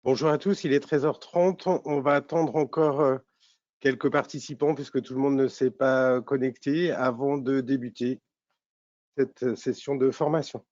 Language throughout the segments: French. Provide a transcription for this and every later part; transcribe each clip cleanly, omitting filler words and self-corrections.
Bonjour à tous, il est 13h30. On va attendre encore quelques participants puisque tout le monde ne s'est pas connecté avant de débuter cette session de formation.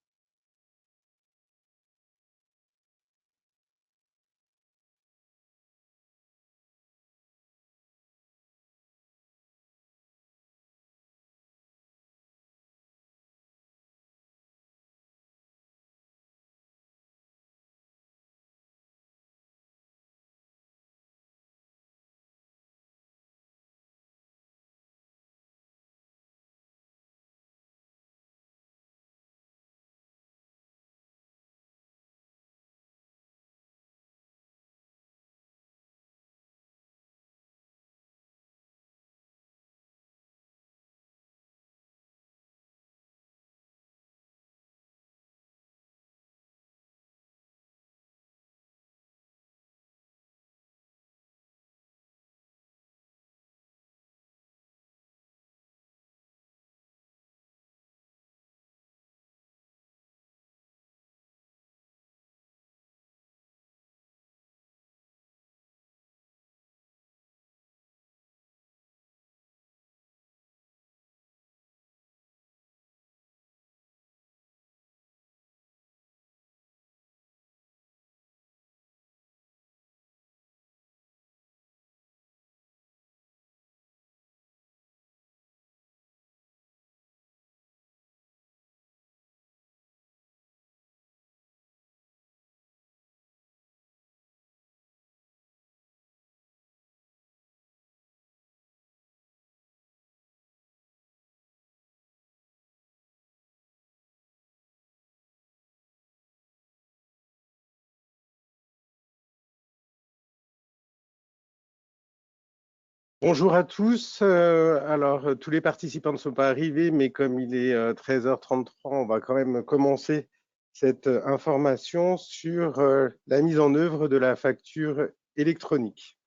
Bonjour à tous. Tous les participants ne sont pas arrivés, mais comme il est 13h33, on va quand même commencer cette information sur la mise en œuvre de la facture électronique.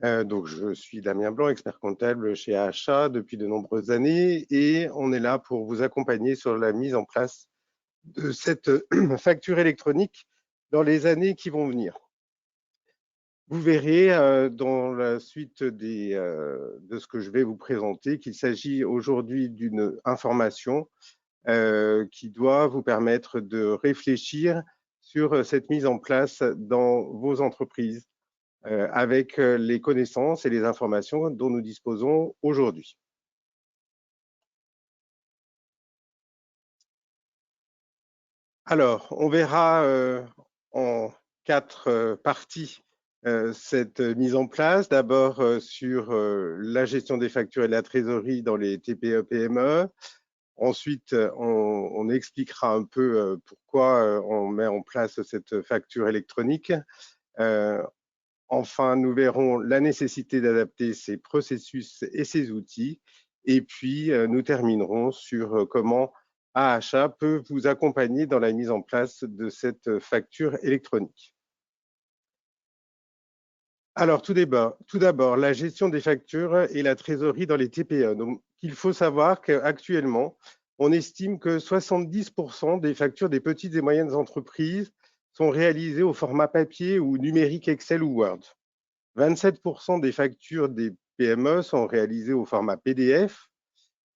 Donc, je suis Damien Blanc, expert comptable chez AHA depuis de nombreuses années et on est là pour vous accompagner sur la mise en place de cette facture électronique dans les années qui vont venir. Vous verrez dans la suite de ce que je vais vous présenter qu'il s'agit aujourd'hui d'une information qui doit vous permettre de réfléchir sur cette mise en place dans vos entreprises avec les connaissances et les informations dont nous disposons aujourd'hui. Alors, on verra en 4 parties cette mise en place. D'abord sur la gestion des factures et de la trésorerie dans les TPE-PME. Ensuite, on expliquera un peu pourquoi on met en place cette facture électronique. Enfin, nous verrons la nécessité d'adapter ces processus et ces outils. Et puis, nous terminerons sur comment AHA peut vous accompagner dans la mise en place de cette facture électronique. Alors, tout d'abord, la gestion des factures et la trésorerie dans les TPE. Donc, il faut savoir qu'actuellement, on estime que 70% des factures des petites et moyennes entreprises sont réalisées au format papier ou numérique Excel ou Word. 27% des factures des PME sont réalisées au format PDF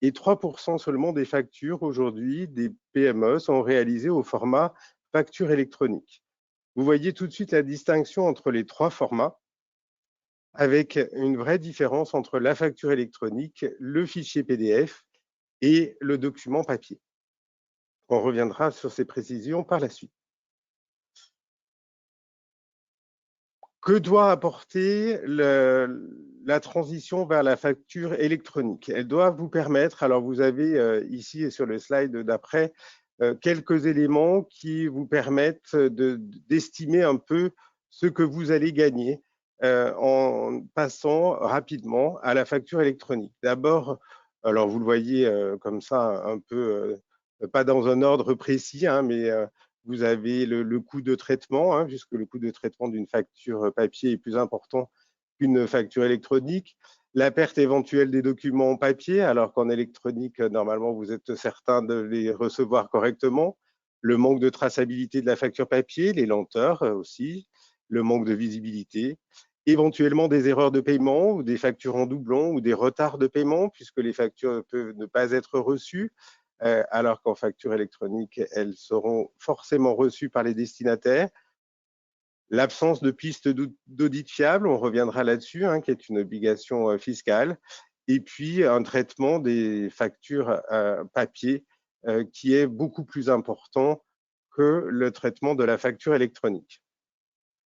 et 3% seulement des factures aujourd'hui des PME sont réalisées au format facture électronique. Vous voyez tout de suite la distinction entre les trois formats avec une vraie différence entre la facture électronique, le fichier PDF et le document papier. On reviendra sur ces précisions par la suite. Que doit apporter la transition vers la facture électronique? Elle doit vous permettre, alors vous avez ici et sur le slide d'après, quelques éléments qui vous permettent d'estimer un peu ce que vous allez gagner en passant rapidement à la facture électronique. D'abord, alors vous le voyez comme ça un peu, pas dans un ordre précis, hein, mais vous avez le coût de traitement, hein, puisque le coût de traitement d'une facture papier est plus important qu'une facture électronique. La perte éventuelle des documents en papier, alors qu'en électronique, normalement, vous êtes certain de les recevoir correctement. Le manque de traçabilité de la facture papier, les lenteurs aussi. le manque de visibilité, éventuellement des erreurs de paiement ou des factures en doublon ou des retards de paiement, puisque les factures peuvent ne pas être reçues, alors qu'en facture électronique, elles seront forcément reçues par les destinataires. L'absence de piste d'audit fiable, on reviendra là-dessus, qui est une obligation fiscale. Et puis, un traitement des factures papier qui est beaucoup plus important que le traitement de la facture électronique.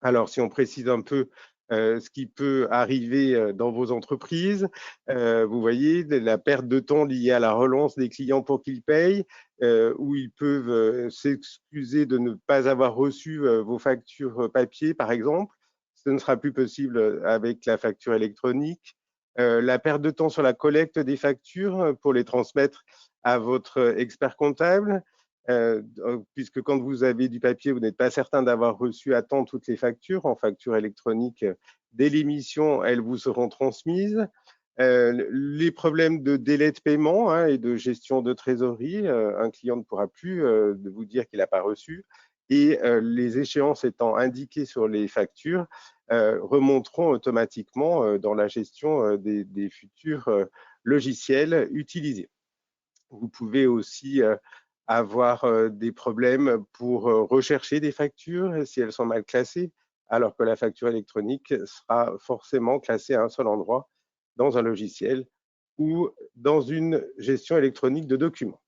Alors, si on précise un peu ce qui peut arriver dans vos entreprises, vous voyez la perte de temps liée à la relance des clients pour qu'ils payent, où ils peuvent s'excuser de ne pas avoir reçu vos factures papier, par exemple. Ce ne sera plus possible avec la facture électronique. La perte de temps sur la collecte des factures pour les transmettre à votre expert comptable. Puisque quand vous avez du papier, vous n'êtes pas certain d'avoir reçu à temps toutes les factures. En facture électronique, dès l'émission, elles vous seront transmises. Les problèmes de délai de paiement et de gestion de trésorerie, un client ne pourra plus vous dire qu'il n'a pas reçu. Et les échéances étant indiquées sur les factures, remonteront automatiquement dans la gestion des futurs logiciels utilisés. Vous pouvez aussi avoir des problèmes pour rechercher des factures si elles sont mal classées, alors que la facture électronique sera forcément classée à un seul endroit dans un logiciel ou dans une gestion électronique de documents.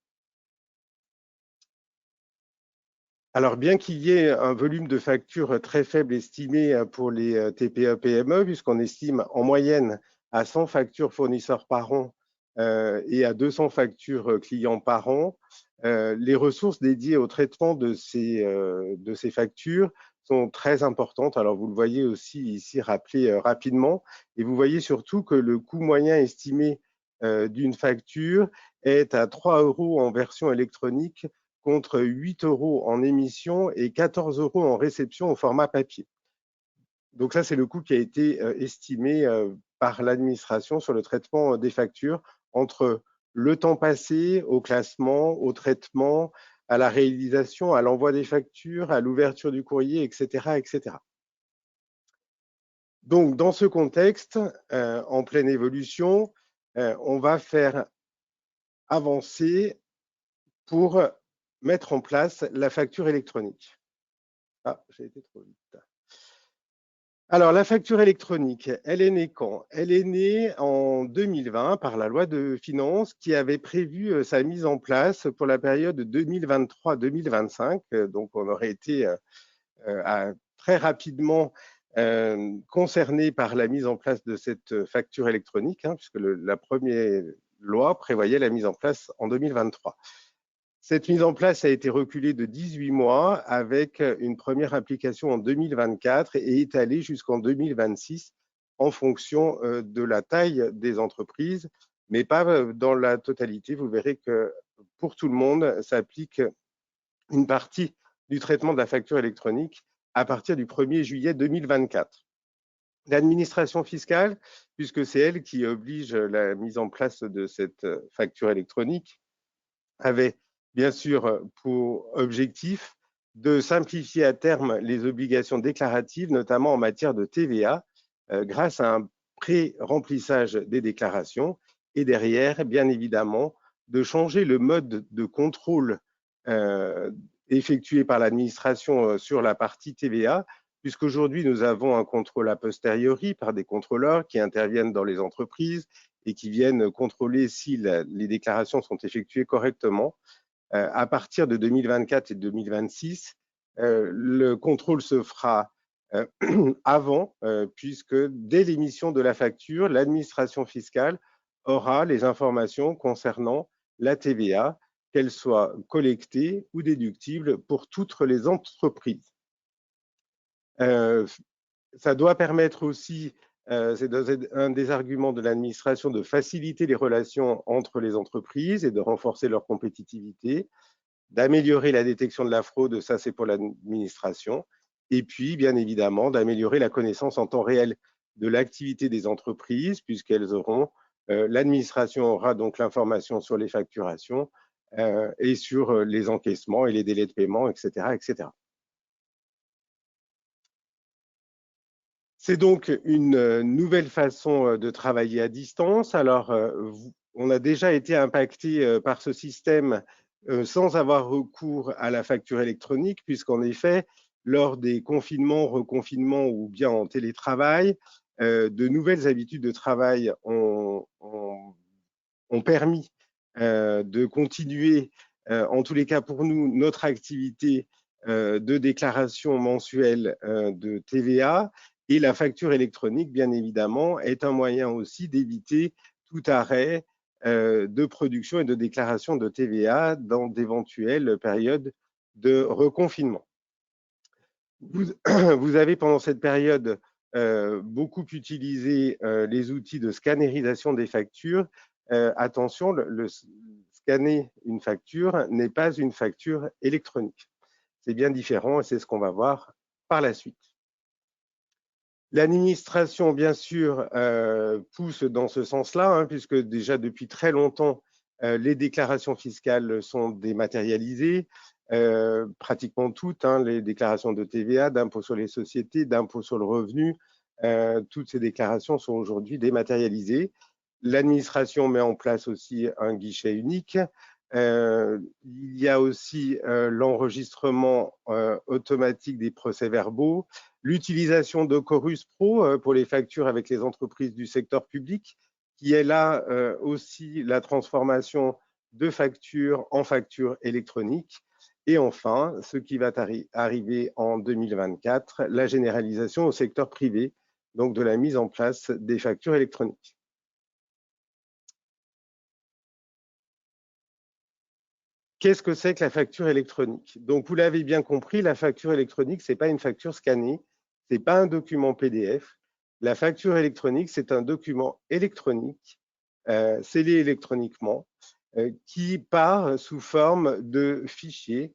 Alors, bien qu'il y ait un volume de factures très faible estimé pour les TPE-PME, puisqu'on estime en moyenne à 100 factures fournisseurs par an et à 200 factures clients par an, les ressources dédiées au traitement de ces factures sont très importantes. Alors, vous le voyez aussi ici rappelé rapidement, et vous voyez surtout que le coût moyen estimé d'une facture est à 3 € en version électronique contre 8 € en émission et 14 € en réception au format papier. Donc ça, c'est le coût qui a été estimé par l'administration sur le traitement des factures entre le temps passé au classement, au traitement, à la réalisation, à l'envoi des factures, à l'ouverture du courrier, etc., etc. Donc, dans ce contexte, en pleine évolution, on va faire avancer pour mettre en place la facture électronique. Ah, j'ai été trop vite. Alors, la facture électronique, elle est née quand? Elle est née en 2020 par la loi de finances qui avait prévu sa mise en place pour la période 2023-2025. Donc, on aurait été très rapidement concerné par la mise en place de cette facture électronique, puisque la première loi prévoyait la mise en place en 2023. Cette mise en place a été reculée de 18 mois avec une première application en 2024 et étalée jusqu'en 2026 en fonction de la taille des entreprises, mais pas dans la totalité. Vous verrez que pour tout le monde s'applique une partie du traitement de la facture électronique à partir du 1er juillet 2024. L'administration fiscale, puisque c'est elle qui oblige la mise en place de cette facture électronique, avait bien sûr pour objectif de simplifier à terme les obligations déclaratives, notamment en matière de TVA, grâce à un pré-remplissage des déclarations et derrière, bien évidemment, de changer le mode de contrôle effectué par l'administration sur la partie TVA, puisqu'aujourd'hui, nous avons un contrôle a posteriori par des contrôleurs qui interviennent dans les entreprises et qui viennent contrôler si les déclarations sont effectuées correctement. À partir de 2024 et 2026, le contrôle se fera avant, puisque dès l'émission de la facture, l'administration fiscale aura les informations concernant la TVA, qu'elle soit collectée ou déductible pour toutes les entreprises. Ça doit permettre aussi, c'est un des arguments de l'administration, de faciliter les relations entre les entreprises et de renforcer leur compétitivité, d'améliorer la détection de la fraude, ça c'est pour l'administration, et puis bien évidemment d'améliorer la connaissance en temps réel de l'activité des entreprises, puisqu'elles auront, l'administration aura donc l'information sur les facturations et sur les encaissements et les délais de paiement, etc., etc. C'est donc une nouvelle façon de travailler à distance. Alors, on a déjà été impacté par ce système sans avoir recours à la facture électronique, puisqu'en effet, lors des confinements, reconfinements ou bien en télétravail, de nouvelles habitudes de travail ont permis de continuer, en tous les cas pour nous, notre activité de déclaration mensuelle de TVA. Et la facture électronique, bien évidemment, est un moyen aussi d'éviter tout arrêt de production et de déclaration de TVA dans d'éventuelles périodes de reconfinement. Vous avez pendant cette période beaucoup utilisé les outils de scannerisation des factures. Attention, scanner une facture n'est pas une facture électronique. C'est bien différent et c'est ce qu'on va voir par la suite. L'administration, bien sûr, pousse dans ce sens-là, hein, puisque déjà depuis très longtemps, les déclarations fiscales sont dématérialisées, pratiquement toutes, hein, les déclarations de TVA, d'impôt sur les sociétés, d'impôt sur le revenu, toutes ces déclarations sont aujourd'hui dématérialisées. L'administration met en place aussi un guichet unique. Il y a aussi l'enregistrement automatique des procès-verbaux, l'utilisation de Chorus Pro pour les factures avec les entreprises du secteur public, qui est là aussi la transformation de factures en factures électroniques. Et enfin, ce qui va arriver en 2024, la généralisation au secteur privé, donc de la mise en place des factures électroniques. Qu'est-ce que c'est que la facture électronique? Donc, vous l'avez bien compris, la facture électronique, ce n'est pas une facture scannée, ce n'est pas un document PDF. La facture électronique, c'est un document électronique, scellé électroniquement, qui part sous forme de fichier,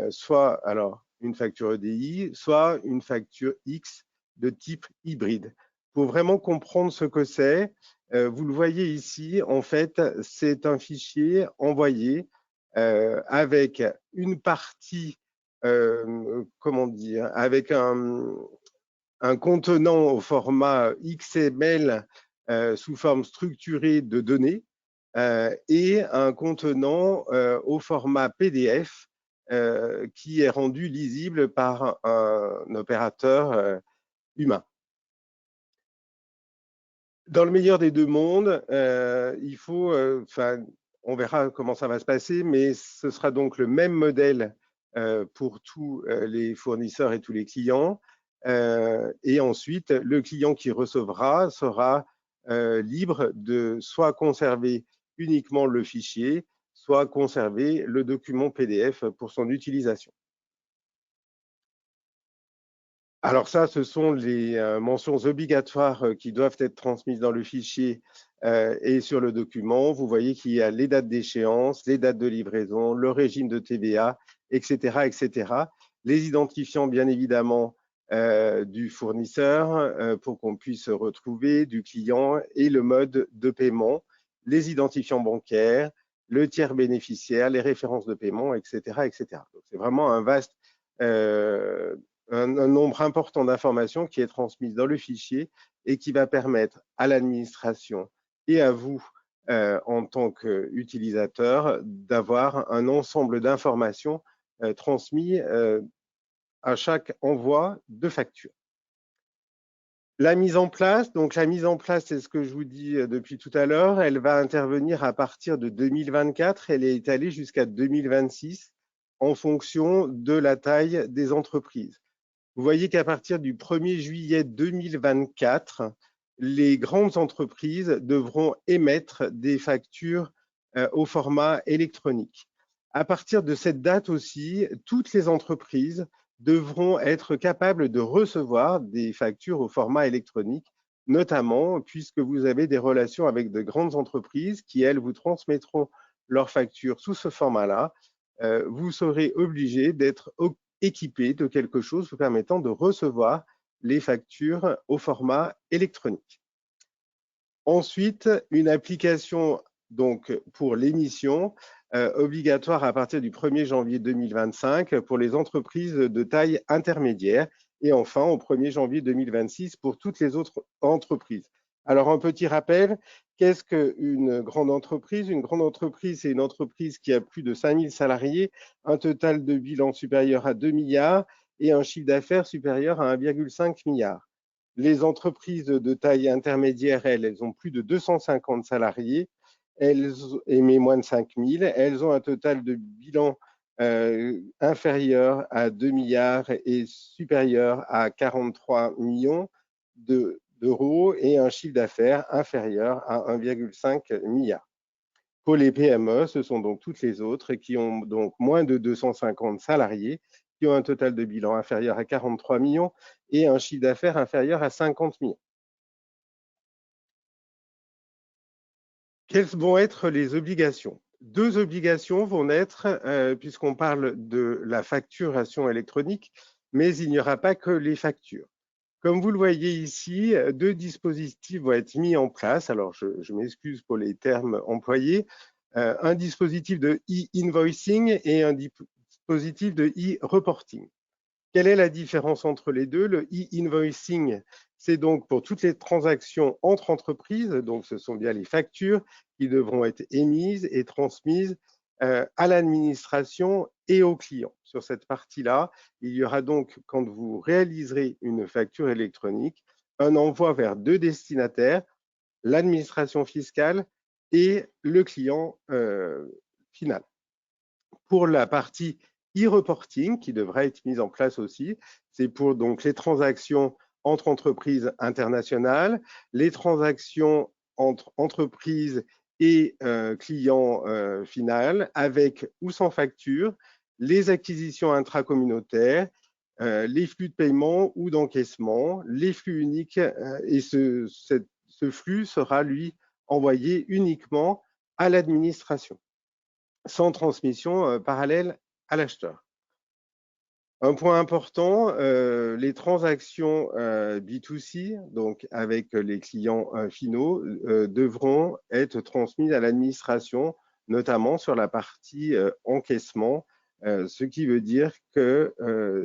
soit alors une facture EDI, soit une facture X de type hybride. Pour vraiment comprendre ce que c'est, vous le voyez ici, en fait, c'est un fichier envoyé avec une partie, comment dire, avec un contenant au format XML sous forme structurée de données et un contenant au format PDF qui est rendu lisible par un opérateur humain. Dans le meilleur des deux mondes, il faut, on verra comment ça va se passer, mais ce sera donc le même modèle pour tous les fournisseurs et tous les clients. Et ensuite, le client qui recevra sera libre de soit conserver uniquement le fichier, soit conserver le document PDF pour son utilisation. Alors ça, ce sont les mentions obligatoires qui doivent être transmises dans le fichier et sur le document. Vous voyez qu'il y a les dates d'échéance, les dates de livraison, le régime de TVA, etc., etc. Les identifiants, bien évidemment, du fournisseur pour qu'on puisse se retrouver, du client et le mode de paiement, les identifiants bancaires, le tiers bénéficiaire, les références de paiement, etc., etc. Donc c'est vraiment un vaste un nombre important d'informations qui est transmise dans le fichier et qui va permettre à l'administration et à vous, en tant qu'utilisateur, d'avoir un ensemble d'informations transmises à chaque envoi de facture. La mise en place, c'est ce que je vous dis depuis tout à l'heure, elle va intervenir à partir de 2024, elle est étalée jusqu'à 2026 en fonction de la taille des entreprises. Vous voyez qu'à partir du 1er juillet 2024, les grandes entreprises devront émettre des factures au format électronique. À partir de cette date aussi, toutes les entreprises devront être capables de recevoir des factures au format électronique, notamment puisque vous avez des relations avec de grandes entreprises qui, elles, vous transmettront leurs factures sous ce format-là. Vous serez obligé d'être équipé de quelque chose vous permettant de recevoir les factures au format électronique. Ensuite, une application donc pour l'émission obligatoire à partir du 1er janvier 2025 pour les entreprises de taille intermédiaire et enfin au 1er janvier 2026 pour toutes les autres entreprises. Alors, un petit rappel, qu'est-ce qu'une grande entreprise? Une grande entreprise, c'est une entreprise qui a plus de 5000 salariés, un total de bilan supérieur à 2 milliards et un chiffre d'affaires supérieur à 1,5 milliard. Les entreprises de taille intermédiaire, elles ont plus de 250 salariés, elles émettent moins de 5000, elles ont un total de bilan inférieur à 2 milliards et supérieur à 43 millions d'euros et un chiffre d'affaires inférieur à 1,5 milliard. Pour les PME, ce sont donc toutes les autres qui ont donc moins de 250 salariés, qui ont un total de bilan inférieur à 43 millions et un chiffre d'affaires inférieur à 50 millions. Quelles vont être les obligations? Deux obligations vont naître puisqu'on parle de la facturation électronique, mais il n'y aura pas que les factures. Comme vous le voyez ici, deux dispositifs vont être mis en place. Alors, je m'excuse pour les termes employés. Un dispositif de e-invoicing et un dispositif de e-reporting. Quelle est la différence entre les deux? Le e-invoicing, c'est donc pour toutes les transactions entre entreprises, donc ce sont bien les factures qui devront être émises et transmises à l'administration et aux clients. Sur cette partie-là, il y aura donc, quand vous réaliserez une facture électronique, un envoi vers deux destinataires, l'administration fiscale et le client final. Pour la partie e-reporting qui devrait être mise en place aussi, c'est pour donc les transactions entre entreprises internationales, les transactions entre entreprises et clients final, avec ou sans facture, les acquisitions intracommunautaires, les flux de paiement ou d'encaissement, les flux uniques, et ce flux sera, lui, envoyé uniquement à l'administration, sans transmission parallèle à l'acheteur. Un point important, les transactions B2C, donc avec les clients finaux, devront être transmises à l'administration, notamment sur la partie encaissement, ce qui veut dire que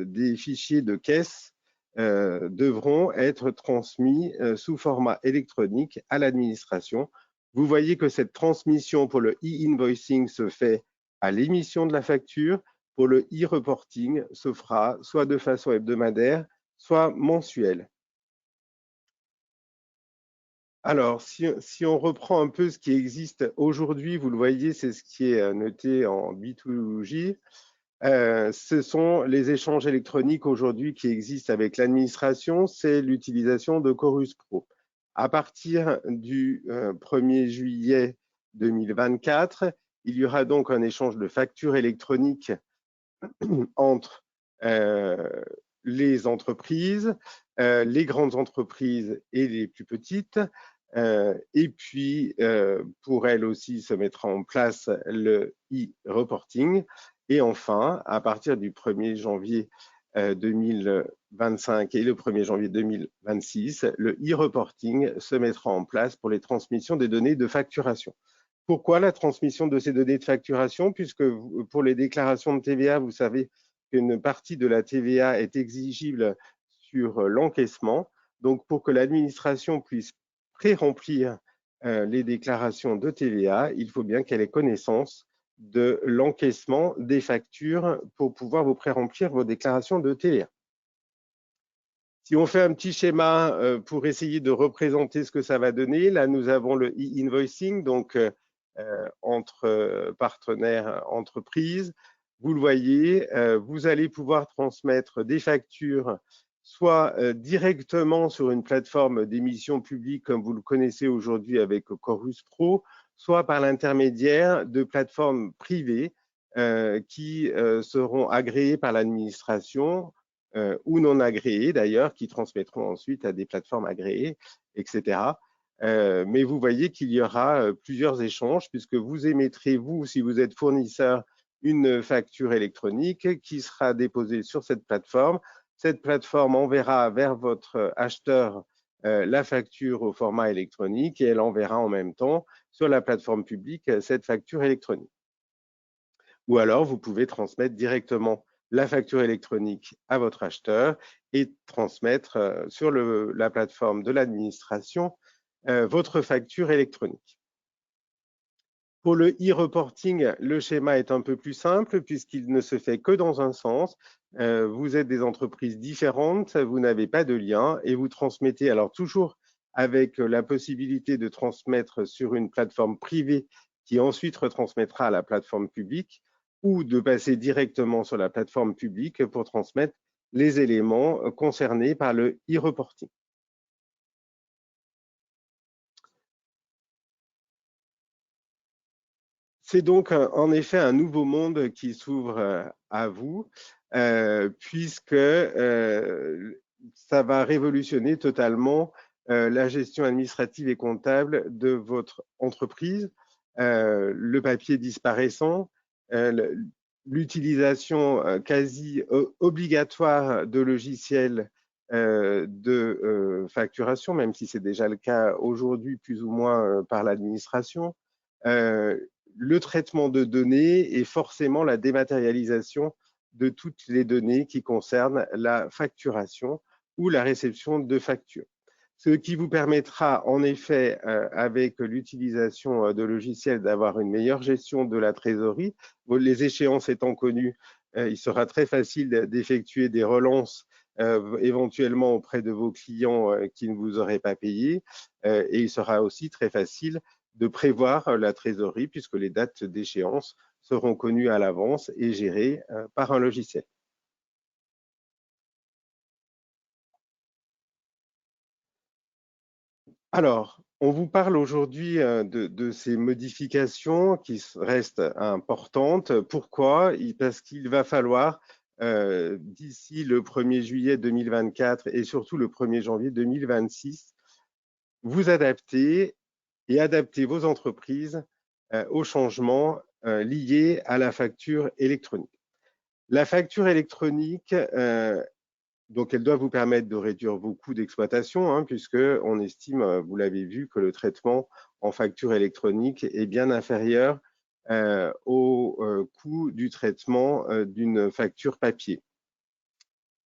des fichiers de caisse devront être transmis sous format électronique à l'administration. Vous voyez que cette transmission pour le e-invoicing se fait à l'émission de la facture. Pour le e-reporting, se fera soit de façon hebdomadaire, soit mensuelle. Alors, si on reprend un peu ce qui existe aujourd'hui, vous le voyez, c'est ce qui est noté en B2J. Ce sont les échanges électroniques aujourd'hui qui existent avec l'administration, c'est l'utilisation de Chorus Pro. À partir du 1er juillet 2024, il y aura donc un échange de factures électroniques entre les entreprises, les grandes entreprises et les plus petites. Et puis, pour elles aussi, se mettra en place le e-reporting. Et enfin, à partir du 1er janvier 2025 et le 1er janvier 2026, le e-reporting se mettra en place pour les transmissions des données de facturation. Pourquoi la transmission de ces données de facturation? Puisque pour les déclarations de TVA, vous savez qu'une partie de la TVA est exigible sur l'encaissement. Donc, pour que l'administration puisse pré-remplir les déclarations de TVA, il faut bien qu'elle ait connaissance de l'encaissement des factures pour pouvoir vous pré-remplir vos déclarations de TVA. Si on fait un petit schéma pour essayer de représenter ce que ça va donner, là, nous avons le e-invoicing, donc entre partenaires entreprises. Vous le voyez, vous allez pouvoir transmettre des factures soit directement sur une plateforme d'émission publique comme vous le connaissez aujourd'hui avec Chorus Pro, soit par l'intermédiaire de plateformes privées qui seront agréées par l'administration ou non agréées d'ailleurs, qui transmettront ensuite à des plateformes agréées, etc. Mais vous voyez qu'il y aura plusieurs échanges puisque vous émettrez, vous, si vous êtes fournisseur, une facture électronique qui sera déposée sur cette plateforme. Cette plateforme enverra vers votre acheteur la facture au format électronique et elle enverra en même temps sur la plateforme publique cette facture électronique. Ou alors, vous pouvez transmettre directement la facture électronique à votre acheteur et transmettre sur la plateforme de l'administration votre facture électronique. Pour le e-reporting, le schéma est un peu plus simple puisqu'il ne se fait que dans un sens. Vous êtes des entreprises différentes, vous n'avez pas de lien et vous transmettez alors toujours avec la possibilité de transmettre sur une plateforme privée qui ensuite retransmettra à la plateforme publique ou de passer directement sur la plateforme publique pour transmettre les éléments concernés par le e-reporting. C'est donc en effet un nouveau monde qui s'ouvre à vous, puisque ça va révolutionner totalement la gestion administrative et comptable de votre entreprise, le papier disparaissant, l'utilisation quasi obligatoire de logiciels de facturation, même si c'est déjà le cas aujourd'hui plus ou moins par l'administration, le traitement de données et forcément la dématérialisation de toutes les données qui concernent la facturation ou la réception de factures. Ce qui vous permettra en effet, avec l'utilisation de logiciels, d'avoir une meilleure gestion de la trésorerie. Les échéances étant connues, il sera très facile d'effectuer des relances éventuellement auprès de vos clients qui ne vous auraient pas payé. Et il sera aussi très facile de prévoir la trésorerie puisque les dates d'échéance seront connues à l'avance et gérées par un logiciel. Alors, on vous parle aujourd'hui de ces modifications qui restent importantes. Pourquoi? Parce qu'il va falloir, d'ici le 1er juillet 2024 et surtout le 1er janvier 2026, vous adapter et adapter vos entreprises aux changements liés à la facture électronique. La facture électronique, donc elle doit vous permettre de réduire vos coûts d'exploitation, hein, puisqu'on estime, vous l'avez vu, que le traitement en facture électronique est bien inférieur au coût du traitement d'une facture papier.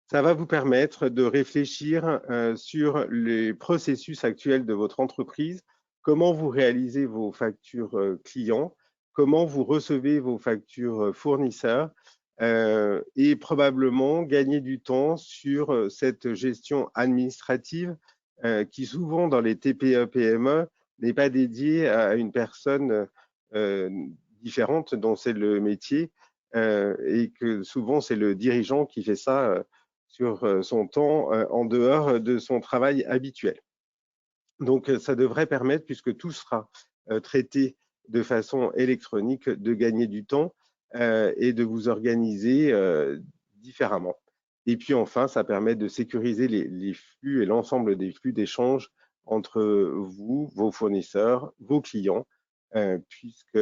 Ça va vous permettre de réfléchir sur les processus actuels de votre entreprise, comment vous réalisez vos factures clients, comment vous recevez vos factures fournisseurs et probablement gagner du temps sur cette gestion administrative qui souvent dans les TPE-PME n'est pas dédiée à une personne différente dont c'est le métier et que souvent c'est le dirigeant qui fait ça sur son temps en dehors de son travail habituel. Donc, ça devrait permettre, puisque tout sera traité de façon électronique, de gagner du temps et de vous organiser différemment. Et puis enfin, ça permet de sécuriser les flux et l'ensemble des flux d'échange entre vous, vos fournisseurs, vos clients, puisque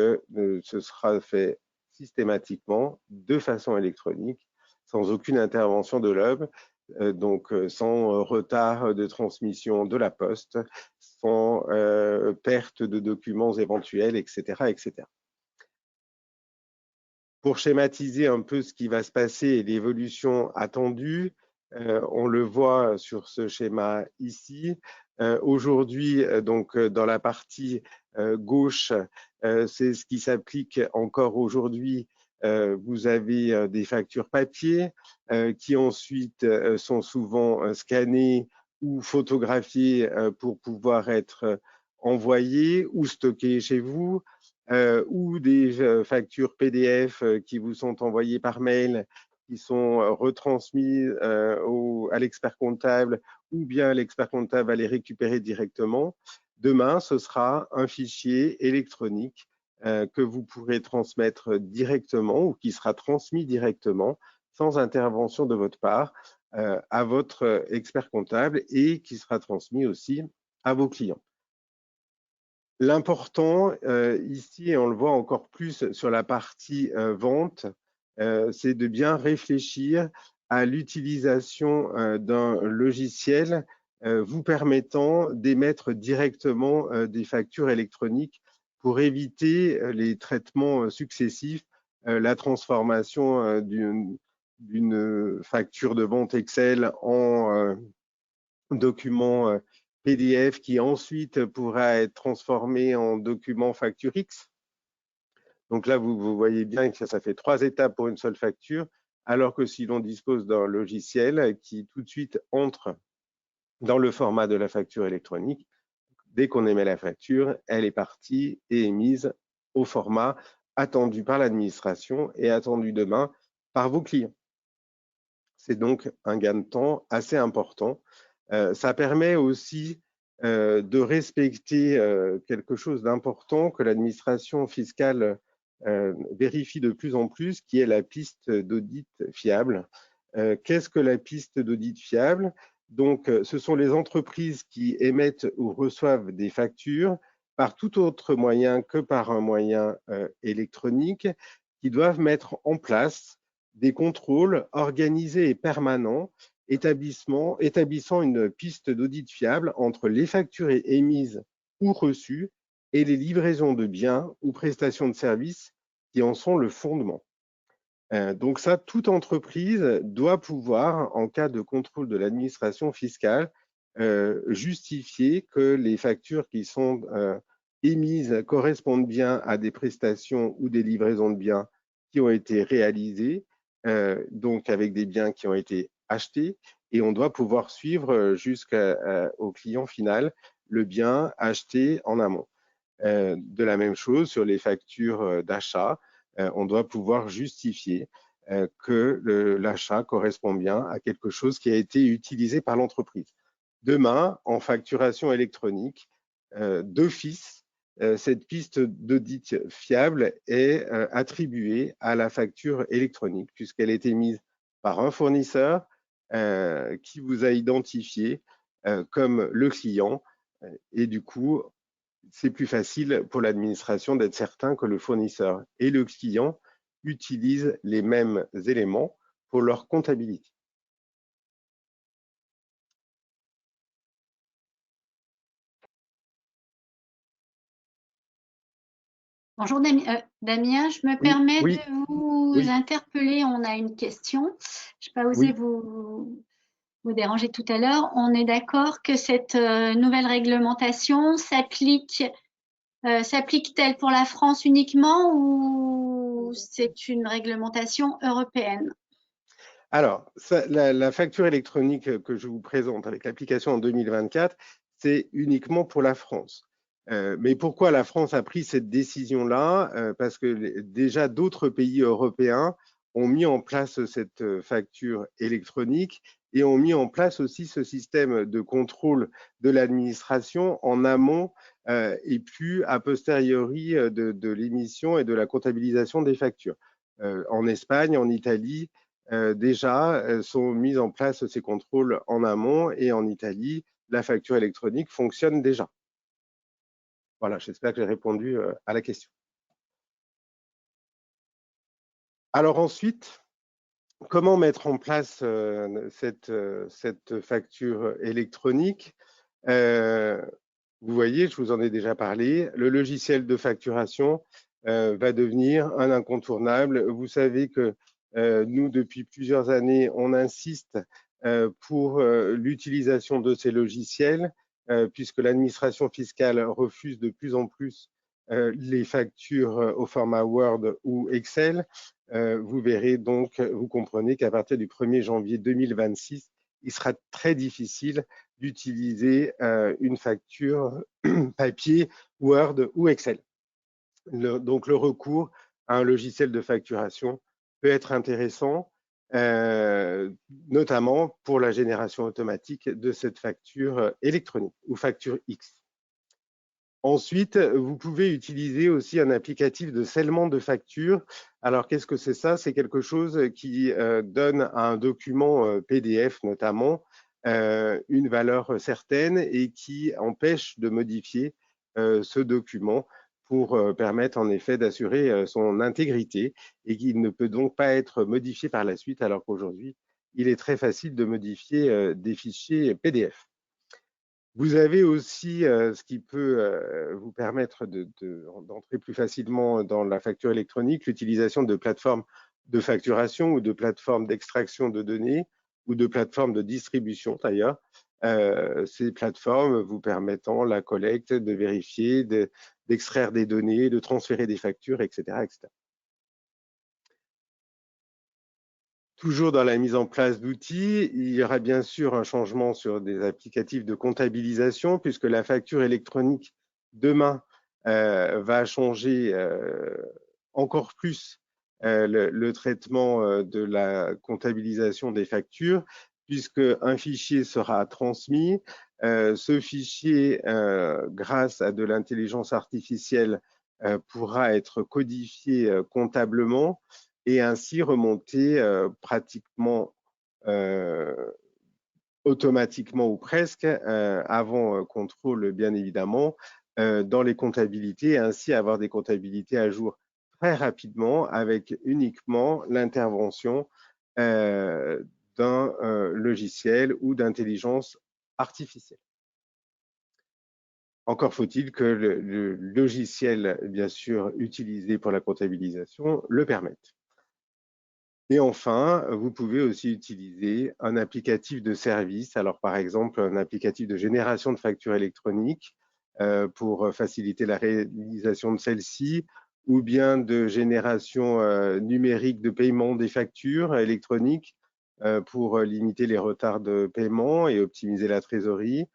ce sera fait systématiquement de façon électronique, sans aucune intervention de l'homme, donc sans retard de transmission de la poste, sans perte de documents éventuels, etc., etc. Pour schématiser un peu ce qui va se passer et l'évolution attendue, on le voit sur ce schéma ici. Aujourd'hui, donc dans la partie gauche, c'est ce qui s'applique encore aujourd'hui. Vous avez des factures papier qui ensuite sont souvent scannées ou photographiées pour pouvoir être envoyées ou stockées chez vous. Ou des factures PDF qui vous sont envoyées par mail, qui sont retransmises à l'expert comptable, ou bien l'expert comptable va les récupérer directement. Demain, ce sera un fichier électronique que vous pourrez transmettre directement ou qui sera transmis directement sans intervention de votre part à votre expert comptable et qui sera transmis aussi à vos clients. L'important ici, et on le voit encore plus sur la partie vente, c'est de bien réfléchir à l'utilisation d'un logiciel vous permettant d'émettre directement des factures électroniques pour éviter les traitements successifs, la transformation d'une facture de vente Excel en document PDF qui ensuite pourra être transformé en document facture X. Donc là, vous voyez bien que ça fait 3 étapes pour une seule facture, alors que si l'on dispose d'un logiciel qui tout de suite entre dans le format de la facture électronique, dès qu'on émet la facture, elle est partie et émise au format attendu par l'administration et attendu demain par vos clients. C'est donc un gain de temps assez important. Ça permet aussi de respecter quelque chose d'important que l'administration fiscale vérifie de plus en plus, qui est la piste d'audit fiable. Qu'est-ce que la piste d'audit fiable? Donc, ce sont les entreprises qui émettent ou reçoivent des factures par tout autre moyen que par un moyen électronique, qui doivent mettre en place des contrôles organisés et permanents, établissant une piste d'audit fiable entre les factures émises ou reçues et les livraisons de biens ou prestations de services qui en sont le fondement. Donc ça, toute entreprise doit pouvoir, en cas de contrôle de l'administration fiscale, justifier que les factures qui sont émises correspondent bien à des prestations ou des livraisons de biens qui ont été réalisées, donc avec des biens qui ont été achetés, et on doit pouvoir suivre jusqu'au client final le bien acheté en amont. De la même chose sur les factures d'achat, on doit pouvoir justifier que l'achat correspond bien à quelque chose qui a été utilisé par l'entreprise. Demain, en facturation électronique, d'office, cette piste d'audit fiable est attribuée à la facture électronique puisqu'elle est émise par un fournisseur qui vous a identifié comme le client et du coup, c'est plus facile pour l'administration d'être certain que le fournisseur et le client utilisent les mêmes éléments pour leur comptabilité. Bonjour Damien, je me Oui, permets oui, de vous oui. interpeller. On a une question. Je n'ai pas osé Oui. vous déranger tout à l'heure. On est d'accord que cette nouvelle réglementation s'applique-t-elle pour la France uniquement ou c'est une réglementation européenne? Alors, la facture électronique que je vous présente avec l'application en 2024, c'est uniquement pour la France. Mais pourquoi la France a pris cette décision-là? Parce que déjà d'autres pays européens ont mis en place cette facture électronique et ont mis en place aussi ce système de contrôle de l'administration en amont et plus a posteriori de l'émission et de la comptabilisation des factures. En Espagne, en Italie, déjà sont mis en place ces contrôles en amont et en Italie, la facture électronique fonctionne déjà. Voilà, j'espère que j'ai répondu à la question. Alors ensuite, comment mettre en place cette facture électronique? Vous voyez, je vous en ai déjà parlé, le logiciel de facturation va devenir un incontournable. Vous savez que nous, depuis plusieurs années, on insiste pour l'utilisation de ces logiciels, puisque l'administration fiscale refuse de plus en plus les factures au format Word ou Excel. Vous verrez donc, vous comprenez qu'à partir du 1er janvier 2026, il sera très difficile d'utiliser une facture papier, Word ou Excel. Donc le recours à un logiciel de facturation peut être intéressant, notamment pour la génération automatique de cette facture électronique ou facture X. Ensuite, vous pouvez utiliser aussi un applicatif de scellement de facture. Alors, qu'est-ce que c'est ça? C'est quelque chose qui donne à un document PDF notamment une valeur certaine et qui empêche de modifier ce document pour permettre en effet d'assurer son intégrité et qu'il ne peut donc pas être modifié par la suite alors qu'aujourd'hui, il est très facile de modifier des fichiers PDF. Vous avez aussi ce qui peut vous permettre d'entrer plus facilement dans la facture électronique, l'utilisation de plateformes de facturation ou de plateformes d'extraction de données ou de plateformes de distribution d'ailleurs. Ces plateformes vous permettant la collecte, de vérifier, d'extraire des données, de transférer des factures, etc., etc. Toujours dans la mise en place d'outils, il y aura bien sûr un changement sur des applicatifs de comptabilisation puisque la facture électronique demain va changer encore plus le traitement de la comptabilisation des factures puisque un fichier sera transmis. Ce fichier, grâce à de l'intelligence artificielle, pourra être codifié comptablement et ainsi remonter pratiquement automatiquement ou presque, avant contrôle bien évidemment, dans les comptabilités et ainsi avoir des comptabilités à jour très rapidement avec uniquement l'intervention d'un logiciel ou d'intelligence artificielle. Encore faut-il que le logiciel, bien sûr, utilisé pour la comptabilisation le permette. Et enfin, vous pouvez aussi utiliser un applicatif de service. Alors, par exemple, un applicatif de génération de factures électroniques pour faciliter la réalisation de celle-ci, ou bien de génération numérique de paiement des factures électroniques pour limiter les retards de paiement et optimiser la trésorerie.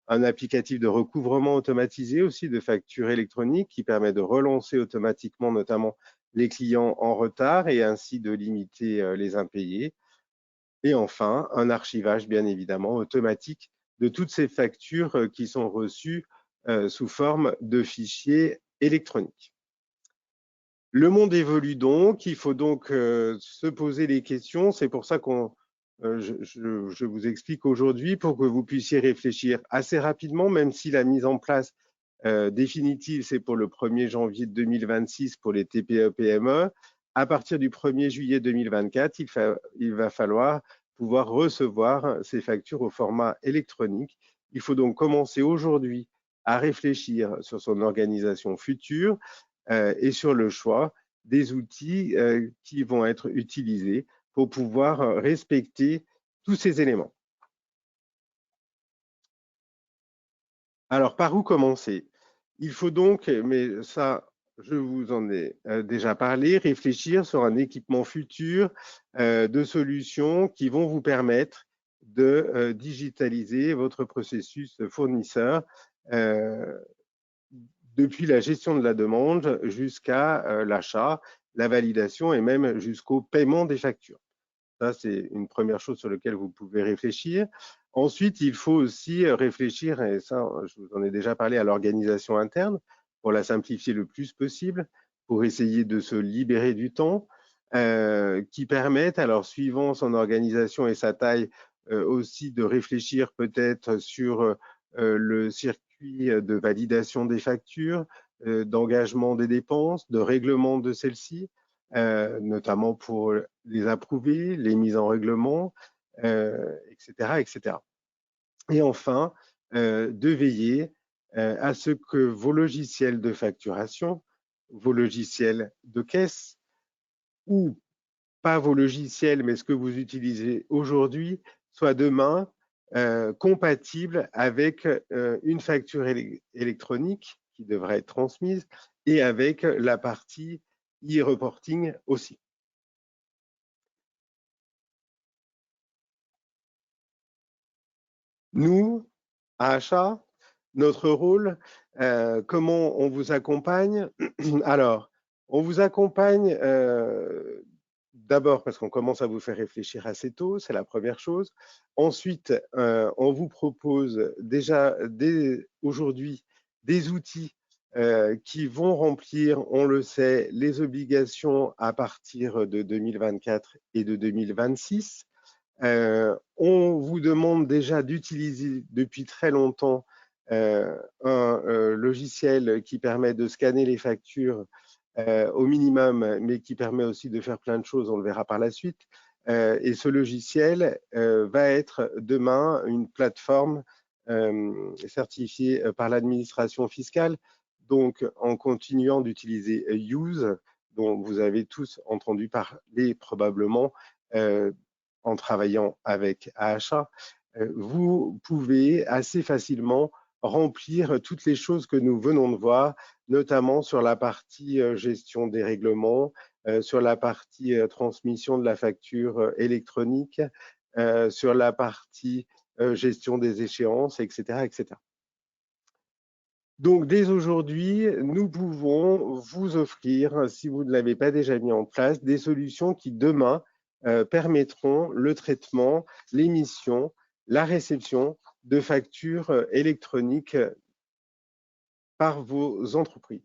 Un applicatif de recouvrement automatisé aussi de factures électroniques qui permet de relancer automatiquement notamment les clients en retard et ainsi de limiter les impayés. Et enfin, un archivage bien évidemment automatique de toutes ces factures qui sont reçues sous forme de fichiers électroniques. Le monde évolue donc, il faut donc se poser les questions. C'est pour ça qu'on je vous explique aujourd'hui pour que vous puissiez réfléchir assez rapidement, même si la mise en place définitive, c'est pour le 1er janvier 2026 pour les TPE-PME. À partir du 1er juillet 2024, il va falloir pouvoir recevoir ces factures au format électronique. Il faut donc commencer aujourd'hui à réfléchir sur son organisation future et sur le choix des outils qui vont être utilisés pour pouvoir respecter tous ces éléments. Alors, par où commencer? Il faut donc, mais ça, je vous en ai déjà parlé, réfléchir sur un équipement futur de solutions qui vont vous permettre de digitaliser votre processus fournisseur depuis la gestion de la demande jusqu'à l'achat, la validation et même jusqu'au paiement des factures. Ça, c'est une première chose sur laquelle vous pouvez réfléchir. Ensuite, il faut aussi réfléchir, et ça, je vous en ai déjà parlé, à l'organisation interne pour la simplifier le plus possible, pour essayer de se libérer du temps, qui permettent, alors suivant son organisation et sa taille, aussi de réfléchir peut-être sur le circuit de validation des factures, d'engagement des dépenses, de règlement de celles-ci, notamment pour les approuver, les mises en règlement, etc., etc. Et enfin, de veiller à ce que vos logiciels de facturation, vos logiciels de caisse, ou pas vos logiciels, mais ce que vous utilisez aujourd'hui, soient demain compatibles avec une facture électronique qui devrait être transmise et avec la partie e-reporting aussi. Nous, à Achat, notre rôle, comment on vous accompagne? Alors, on vous accompagne d'abord parce qu'on commence à vous faire réfléchir assez tôt, c'est la première chose. Ensuite, on vous propose déjà dès aujourd'hui des outils qui vont remplir, on le sait, les obligations à partir de 2024 et de 2026. On vous demande déjà d'utiliser depuis très longtemps un logiciel qui permet de scanner les factures au minimum, mais qui permet aussi de faire plein de choses, on le verra par la suite. Et ce logiciel va être demain une plateforme certifiée par l'administration fiscale. Donc, en continuant d'utiliser Use, dont vous avez tous entendu parler probablement en travaillant avec AHA, vous pouvez assez facilement remplir toutes les choses que nous venons de voir, notamment sur la partie gestion des règlements, sur la partie transmission de la facture électronique, sur la partie gestion des échéances, etc., etc. Donc, dès aujourd'hui, nous pouvons vous offrir, si vous ne l'avez pas déjà mis en place, des solutions qui, demain, permettront le traitement, l'émission, la réception de factures électroniques par vos entreprises.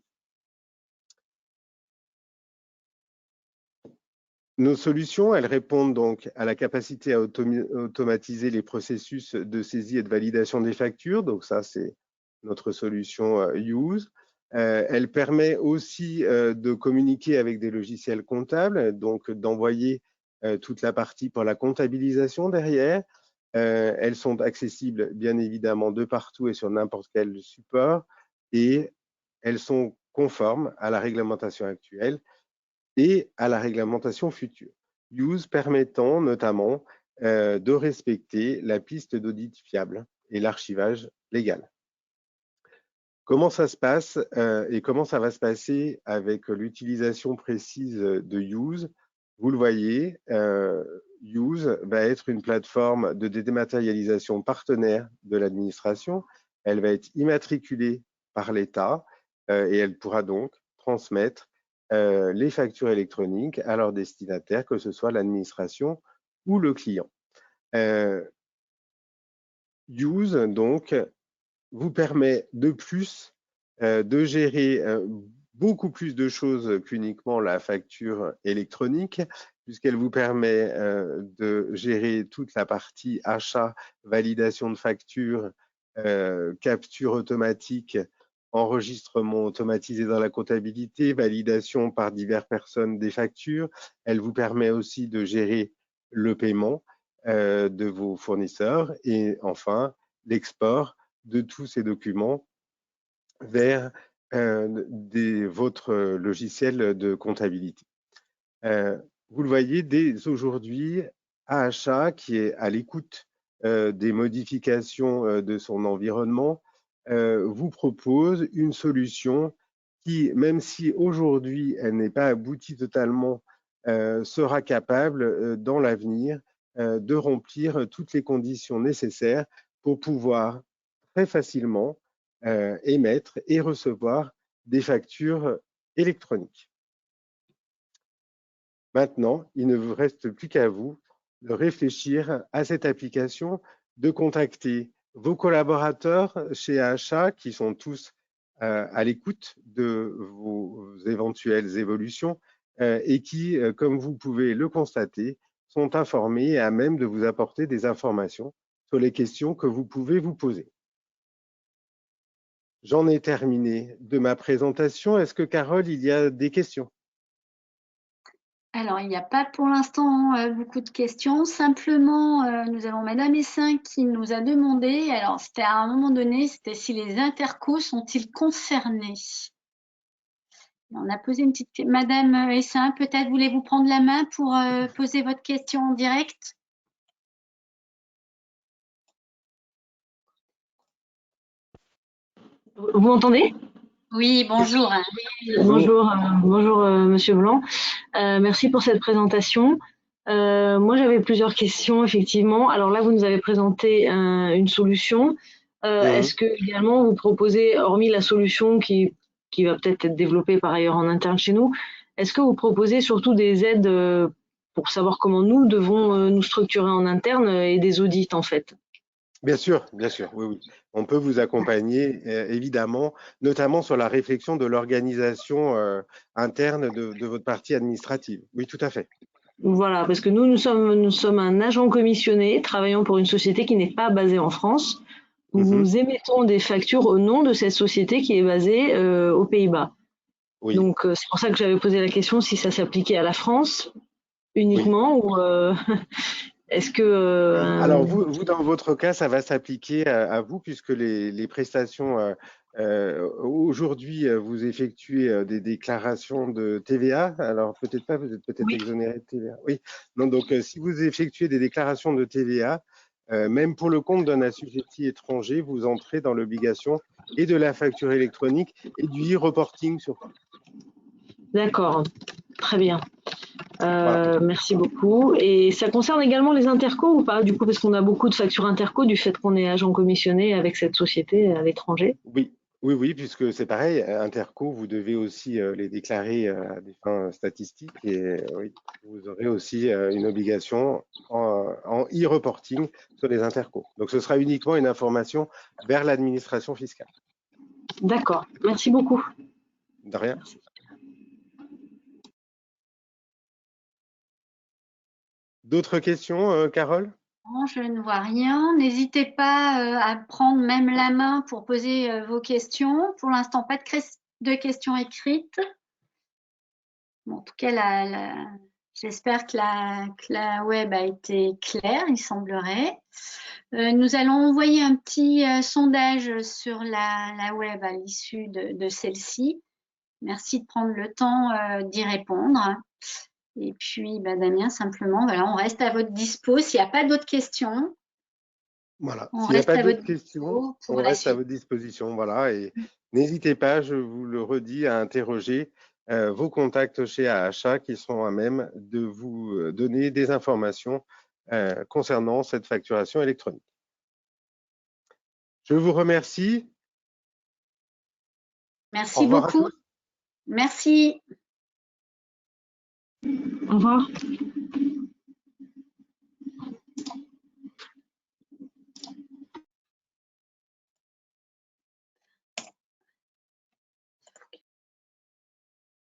Nos solutions, elles répondent donc à la capacité à automatiser les processus de saisie et de validation des factures. Donc ça, c'est notre solution Use. Elle permet aussi de communiquer avec des logiciels comptables, donc d'envoyer toute la partie pour la comptabilisation derrière. Elles sont accessibles bien évidemment de partout et sur n'importe quel support, et elles sont conformes à la réglementation actuelle et à la réglementation future. Use permettant notamment de respecter la piste d'audit fiable et l'archivage légal. Comment ça se passe et comment ça va se passer avec l'utilisation précise de Use? Vous le voyez, Use va être une plateforme de dématérialisation partenaire de l'administration. Elle va être immatriculée par l'État et elle pourra donc transmettre les factures électroniques à leurs destinataires, que ce soit l'administration ou le client. Use, donc, vous permet de plus de gérer beaucoup plus de choses qu'uniquement la facture électronique, puisqu'elle vous permet de gérer toute la partie achat, validation de facture, capture automatique, enregistrement automatisé dans la comptabilité, validation par diverses personnes des factures. Elle vous permet aussi de gérer le paiement de vos fournisseurs et enfin l'export de tous ces documents vers votre logiciel de comptabilité. Vous le voyez, dès aujourd'hui, AHA, qui est à l'écoute des modifications de son environnement, vous propose une solution qui, même si aujourd'hui elle n'est pas aboutie totalement, sera capable dans l'avenir de remplir toutes les conditions nécessaires pour pouvoir très facilement émettre et recevoir des factures électroniques. Maintenant, il ne vous reste plus qu'à vous de réfléchir à cette application, de contacter vos collaborateurs chez AHA qui sont tous à l'écoute de vos éventuelles évolutions et qui, comme vous pouvez le constater, sont informés et à même de vous apporter des informations sur les questions que vous pouvez vous poser. J'en ai terminé de ma présentation. Est-ce que, Carole, il y a des questions? Alors, il n'y a pas pour l'instant beaucoup de questions. Simplement, nous avons Madame Essin qui nous a demandé, alors c'était à un moment donné, c'était si les intercos sont-ils concernés? On a posé une petite question. Madame Essin, peut-être voulez-vous prendre la main pour poser votre question en direct? Vous m'entendez? Oui, bonjour. Bonjour, bonjour Monsieur Blanc. Merci pour cette présentation. Moi, j'avais plusieurs questions, effectivement. Alors là, vous nous avez présenté une solution. Est-ce que également vous proposez, hormis la solution qui va peut-être être développée par ailleurs en interne chez nous, est-ce que vous proposez surtout des aides pour savoir comment nous devons nous structurer en interne et des audits en fait? Bien sûr, oui, oui. On peut vous accompagner, évidemment, notamment sur la réflexion de l'organisation interne de votre partie administrative. Oui, tout à fait. Voilà, parce que nous sommes un agent commissionné travaillant pour une société qui n'est pas basée en France. Nous émettons des factures au nom de cette société qui est basée aux Pays-Bas. Oui. Donc, c'est pour ça que j'avais posé la question si ça s'appliquait à la France uniquement ou est-ce que… Alors, vous, dans votre cas, ça va s'appliquer à vous puisque les prestations Aujourd'hui, vous effectuez des déclarations de TVA. Alors, peut-être pas, vous êtes peut-être exonéré de TVA. Oui. Non, donc, si vous effectuez des déclarations de TVA, même pour le compte d'un assujetti étranger, vous entrez dans l'obligation et de la facture électronique et du e-reporting surtout. D'accord, très bien. Voilà. Merci beaucoup. Et ça concerne également les intercos ou pas, du coup, parce qu'on a beaucoup de factures interco du fait qu'on est agent commissionné avec cette société à l'étranger? Oui. Oui, puisque c'est pareil, interco, vous devez aussi les déclarer à des fins statistiques et oui, vous aurez aussi une obligation en e-reporting sur les intercos. Donc, ce sera uniquement une information vers l'administration fiscale. D'accord, merci beaucoup. De rien. Merci. D'autres questions, Carole? Non, je ne vois rien. N'hésitez pas à prendre même la main pour poser vos questions. Pour l'instant, pas de questions écrites. Bon, en tout cas, j'espère que la web a été claire, il semblerait. Nous allons envoyer un petit sondage sur la web à l'issue de celle-ci. Merci de prendre le temps d'y répondre. Et puis, Damien, simplement, voilà, on reste à votre dispo. S'il n'y a pas d'autres questions, Voilà. on S'il n'y a reste pas à votre d'autres questions, dispo pour on la reste à suite. votre disposition. Voilà. Et n'hésitez pas, je vous le redis, à interroger vos contacts chez AHA qui seront à même de vous donner des informations concernant cette facturation électronique. Je vous remercie. Merci Au revoir à beaucoup. tous. Merci. Au revoir.